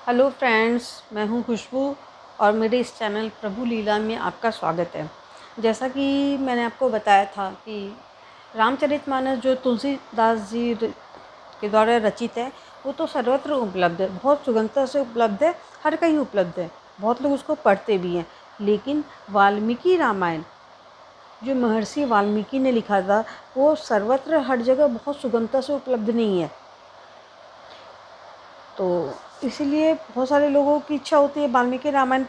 Hello friends, मैं हूं खुशबू और मेरे इस चैनल प्रभु लीला में आपका स्वागत है। जैसा कि मैंने आपको बताया था कि रामचरितमानस जो तुलसीदास जी के द्वारा रचित है, वो तो सर्वत्र उपलब्ध है, बहुत सुगमता से उपलब्ध है, हर कहीं उपलब्ध है, बहुत लोग उसको पढ़ते भी हैं। लेकिन वाल्मीकि रामायण जो महर्षि वाल्मीकि ने लिखा था, वो सर्वत्र हर जगह बहुत सुगमता से उपलब्ध नहीं है। तो इसीलिए बहुत सारे लोगों की इच्छा होती है वाल्मीकि रामायण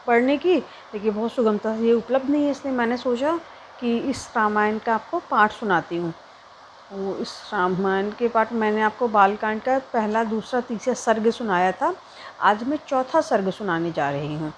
पढ़ने की, लेकिन बहुत सुगमता से ये उपलब्ध नहीं है। इसलिए मैंने सोचा कि इस रामायण का आपको पाठ सुनाती हूँ। वो इस रामायण के पाठ मैंने आपको बालकांड का पहला, दूसरा, तीसरा सर्ग सुनाया था। आज मैं चौथा सर्ग सुनाने जा रही हूँ।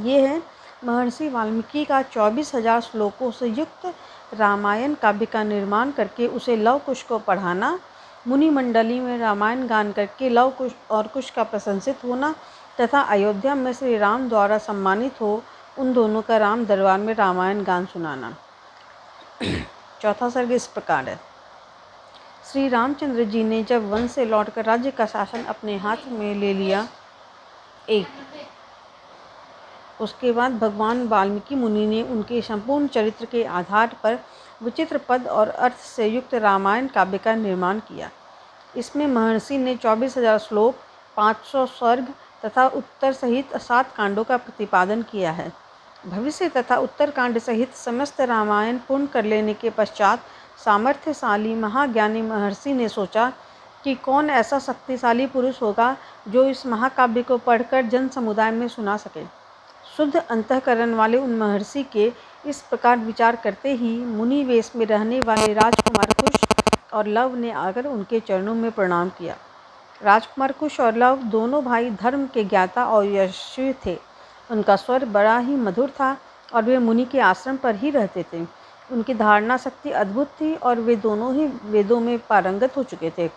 ये है महर्षि वाल्मीकि का 24,000 श्लोकों से युक्त रामायण काव्य का निर्माण करके उसे लव कुश को पढ़ाना, मुनि मंडली में रामायण गान करके लव कुश और कुश का प्रशंसित होना तथा अयोध्या में श्री राम द्वारा सम्मानित हो उन दोनों का राम दरबार में रामायण गान सुनाना। चौथा सर्ग इस प्रकार है। श्री रामचंद्र जी ने जब वन से लौटकर राज्य का शासन अपने हाथ में ले लिया, उसके बाद भगवान वाल्मीकि मुनि ने उनके संपूर्ण चरित्र के आधार पर विचित्र पद और अर्थ से युक्त रामायण काव्य का निर्माण किया। इसमें महर्षि ने 24,000 श्लोक, 500 सर्ग तथा उत्तर सहित 7 कांडों का प्रतिपादन किया है। भविष्य तथा उत्तर कांड सहित समस्त रामायण पूर्ण कर लेने के पश्चात सामर्थ्यशाली महाज्ञानी महर्षि ने सोचा कि कौन ऐसा शक्तिशाली पुरुष होगा जो इस महाकाव्य को पढ़कर जन समुदाय में सुना सके। शुद्ध अंतःकरण वाले उन महर्षि के इस प्रकार विचार करते ही मुनि वेश में रहने वाले राजकुमार कुश और लव ने आकर उनके चरणों में प्रणाम किया। राजकुमार कुश और लव दोनों भाई धर्म के ज्ञाता और यशस्वी थे। उनका स्वर बड़ा ही मधुर था और वे मुनि के आश्रम पर ही रहते थे। उनकी धारणा शक्ति अद्भुत थी और वे दोनों ही वेदों में पारंगत हो चुके थे।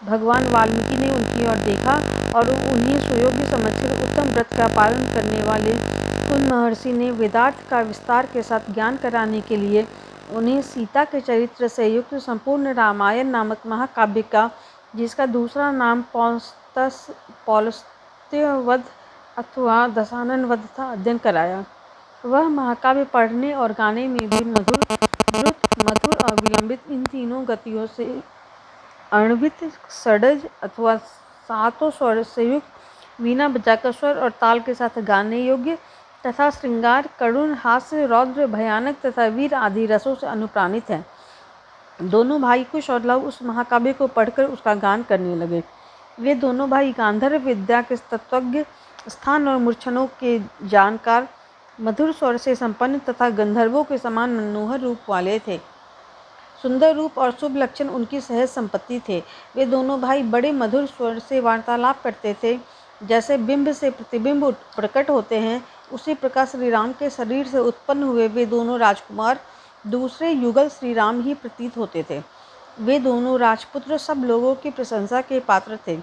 भगवान वाल्मीकि ने उनकी ओर देखा और उन्हें सुयोग्य समझकर उत्तम व्रत का पालन करने वाले उन महर्षि ने वेदार्थ का विस्तार के साथ ज्ञान कराने के लिए उन्हें सीता के चरित्र से युक्त संपूर्ण रामायण नामक महाकाव्य का, जिसका दूसरा नाम पौलस्त्य वध अथवा दशानन वध था, अध्ययन कराया। वह महाकाव्य पढ़ने और गाने में भी मधुर, द्रुत, मधुर और विलंबित इन तीनों गतियों से अण्वित, षड्ज अथवा सातों स्वर से युक्त, वीणा बजाकर स्वर और ताल के साथ गाने योग्य तथा श्रृंगार, करुण, हास्य, रौद्र, भयानक तथा वीर आदि रसों से अनुप्राणित है। दोनों भाई कुश और लव उस महाकाव्य को पढ़कर उसका गान करने लगे। वे दोनों भाई गांधर्व विद्या के तत्वज्ञ, स्थान और मूर्छनों के जानकार, मधुर स्वर से संपन्न तथा गंधर्वों के समान मनोहर रूप वाले थे। सुंदर रूप और शुभ लक्षण उनकी सहज संपत्ति थे। वे दोनों भाई बड़े मधुर स्वर से वार्तालाप करते थे। जैसे बिंब से प्रतिबिंब प्रकट होते हैं, उसी प्रकार श्री राम के शरीर से उत्पन्न हुए वे दोनों राजकुमार दूसरे युगल श्री राम ही प्रतीत होते थे। वे दोनों राजपुत्र सब लोगों की प्रशंसा के पात्र थे।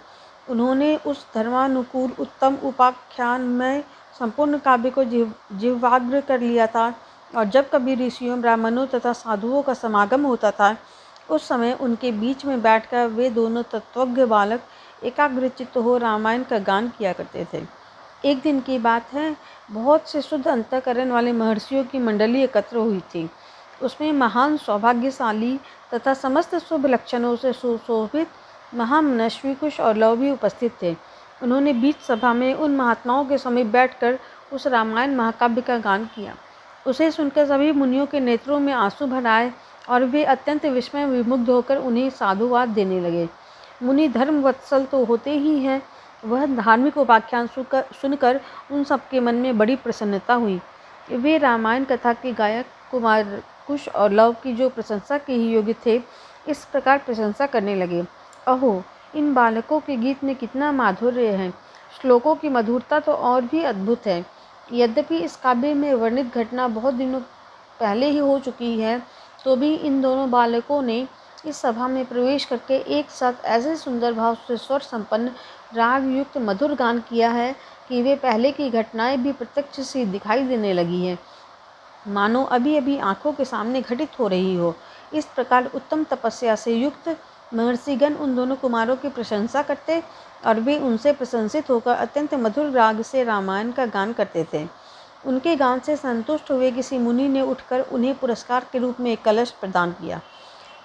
उन्होंने उस धर्मानुकूल उत्तम उपाख्यान में संपूर्ण काव्य को जिह्वाग्र कर लिया था और जब कभी ऋषियों, ब्राह्मणों तथा साधुओं का समागम होता था, उस समय उनके बीच में बैठकर वे दोनों तत्वज्ञ बालक एकाग्रचित्त हो रामायण का गान किया करते थे। एक दिन की बात है, बहुत से शुद्ध अंतःकरण वाले महर्षियों की मंडली एकत्र हुई थी। उसमें महान सौभाग्यशाली तथा समस्त शुभ लक्षणों से सुशोभित महामनस्वी कुश और लव भी उपस्थित थे। उन्होंने बीच सभा में उन महात्माओं के समीप बैठकर उस रामायण महाकाव्य का गान किया। उसे सुनकर सभी मुनियों के नेत्रों में आंसू भर आए और वे अत्यंत विस्मय विमुग्ध होकर उन्हें साधुवाद देने लगे। मुनि धर्मवत्सल तो होते ही हैं, वह धार्मिक उपाख्यान सुनकर उन सबके मन में बड़ी प्रसन्नता हुई। वे रामायण कथा के गायक कुमार कुश और लव की जो प्रशंसा के ही योग्य थे, इस प्रकार प्रशंसा करने लगे। अहो, इन बालकों के गीत में कितना माधुर्य है! श्लोकों की मधुरता तो और भी अद्भुत है। यद्यपि इस काव्य में वर्णित घटना बहुत दिनों पहले ही हो चुकी है, तो भी इन दोनों बालकों ने इस सभा में प्रवेश करके एक साथ ऐसे सुंदर भाव से स्वर संपन्न राग युक्त मधुर गान किया है कि वे पहले की घटनाएं भी प्रत्यक्ष सी दिखाई देने लगी हैं, मानो अभी अभी आंखों के सामने घटित हो रही हो। इस प्रकार उत्तम तपस्या से युक्त महर्षिगण उन दोनों कुमारों की प्रशंसा करते और वे उनसे प्रशंसित होकर अत्यंत मधुर राग से रामायण का गान करते थे। उनके गान से संतुष्ट हुए किसी मुनि ने उठकर उन्हें पुरस्कार के रूप में एक कलश प्रदान किया।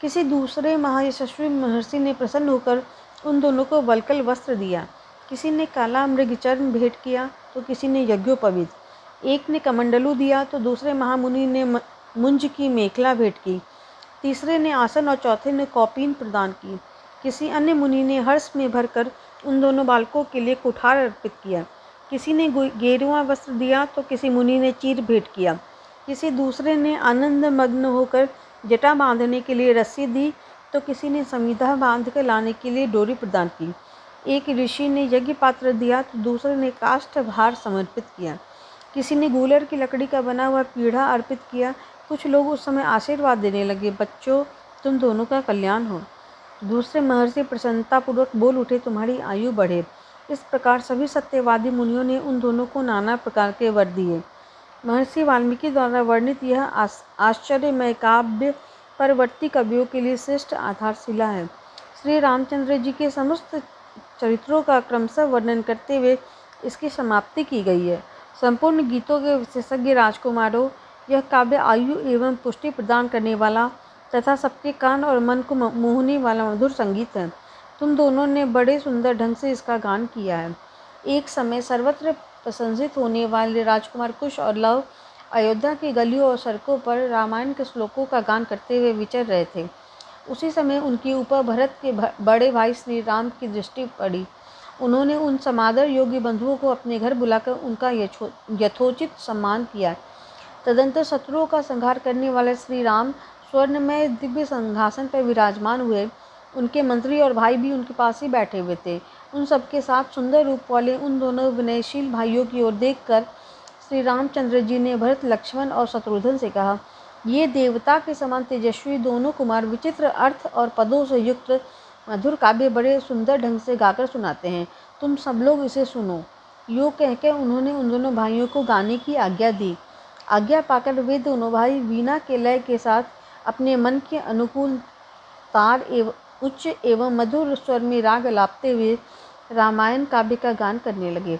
किसी दूसरे महायशस्वी महर्षि ने प्रसन्न होकर उन दोनों को वल्कल वस्त्र दिया। किसी ने काला मृगचर्म भेंट किया तो किसी ने यज्ञोपवीत। एक ने कमंडलू दिया तो दूसरे महामुनि ने मुंज की मेखला भेंट की। तीसरे ने आसन और चौथे ने कौपीन प्रदान की। किसी अन्य मुनि ने हर्ष में भरकर उन दोनों बालकों के लिए कुठार अर्पित किया। किसी ने गेरुआ वस्त्र दिया तो किसी मुनि ने चीर भेंट किया। किसी दूसरे ने आनंद मग्न होकर जटा बांधने के लिए रस्सी दी तो किसी ने समीधा बांध कर लाने के लिए डोरी प्रदान की। एक ऋषि ने यज्ञ पात्र दिया तो दूसरे ने काष्ठ भार समर्पित किया। किसी ने गूलर की लकड़ी का बना हुआ पीढ़ा अर्पित किया। कुछ लोग उस समय आशीर्वाद देने लगे, बच्चों तुम दोनों का कल्याण हो। दूसरे महर्षि प्रसन्नतापूर्वक बोल उठे, तुम्हारी आयु बढ़े। इस प्रकार सभी सत्यवादी मुनियों ने उन दोनों को नाना प्रकार के वर दिए। महर्षि वाल्मीकि द्वारा वर्णित यह आश्चर्यमय काव्य परवर्ती कवियों के लिए श्रेष्ठ आधारशिला है। श्री रामचंद्र जी के समस्त चरित्रों का क्रमशः वर्णन करते हुए इसकी समाप्ति की गई है। संपूर्ण गीतों के विशेषज्ञ राजकुमारों, यह काव्य आयु एवं पुष्टि प्रदान करने वाला तथा सबके कान और मन को मोहने वाला मधुर संगीत है। तुम दोनों ने बड़े सुंदर ढंग से इसका गान किया है। एक समय सर्वत्र प्रशंसित होने वाले राजकुमार कुश और लव अयोध्या की गलियों और सड़कों पर रामायण के श्लोकों का गान करते हुए विचर रहे थे। उसी समय उनके ऊपर भरत के बड़े भाई श्री राम की दृष्टि पड़ी। उन्होंने उन समादर योगी बंधुओं को अपने घर बुलाकर उनका यथोचित सम्मान किया। तदंतर शत्रुओं का संहार करने वाले श्री राम स्वर्णमय दिव्य सिंहासन पर विराजमान हुए। उनके मंत्री और भाई भी उनके पास ही बैठे हुए थे। उन सबके साथ सुंदर रूप वाले उन दोनों विनयशील भाइयों की ओर देखकर श्री रामचंद्र जी ने भरत, लक्ष्मण और शत्रुघ्न से कहा, ये देवता के समान तेजस्वी दोनों कुमार विचित्र अर्थ और पदों से युक्त मधुर काव्य बड़े सुंदर ढंग से गाकर सुनाते हैं। तुम सब लोग इसे सुनो। यूँ कहकर उन्होंने उन दोनों भाइयों को गाने की आज्ञा दी। आज्ञा पाकर वे दोनों भाई वीणा के लय के साथ अपने मन के अनुकूल तार एवं उच्च एवं मधुर स्वर में राग लापते हुए रामायण काव्य का गान करने लगे।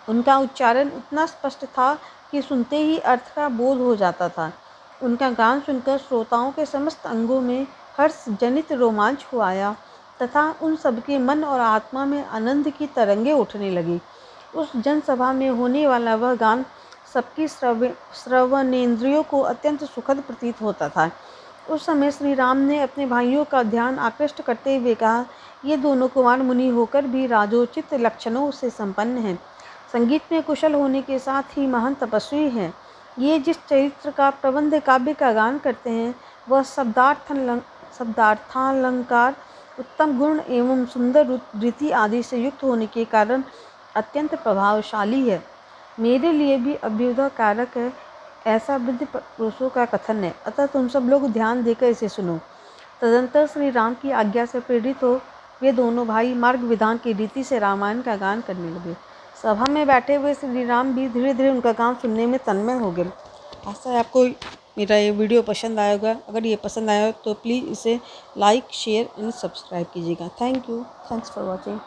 उनका उच्चारण इतना स्पष्ट था कि सुनते ही अर्थ का बोध हो जाता था। उनका गान सुनकर श्रोताओं के समस्त अंगों में हर्ष जनित रोमांच हो आया तथा उन सबके मन और आत्मा में आनंद की तरंगें उठने लगी। उस जनसभा में होने वाला वह गान सबकी श्रवणेंद्रियों को अत्यंत सुखद प्रतीत होता था। उस समय श्री राम ने अपने भाइयों का ध्यान आकृष्ट करते हुए कहा, ये दोनों कुमार मुनि होकर भी राजोचित लक्षणों से संपन्न हैं। संगीत में कुशल होने के साथ ही महान तपस्वी हैं। ये जिस चरित्र का प्रबंध काव्य का गान करते हैं वह शब्दार्थालंकार, उत्तम गुण एवं सुंदर रीति आदि से युक्त होने के कारण अत्यंत प्रभावशाली है। मेरे लिए भी अभ्युदय कारक है, ऐसा वृद्ध पुरुषों का कथन है। अतः तुम सब लोग ध्यान देकर इसे सुनो। तदंतर श्री राम की आज्ञा से प्रेरित हो वे दोनों भाई मार्ग विधान की रीति से रामायण का गान करने लगे। सभा में बैठे हुए श्री राम भी धीरे धीरे उनका गान सुनने में तन्मय हो गए। आशा है आपको मेरा ये वीडियो पसंद आया होगा। अगर ये पसंद आया हो तो प्लीज़ इसे लाइक, शेयर एंड सब्सक्राइब कीजिएगा। Thank you. Thanks for watching.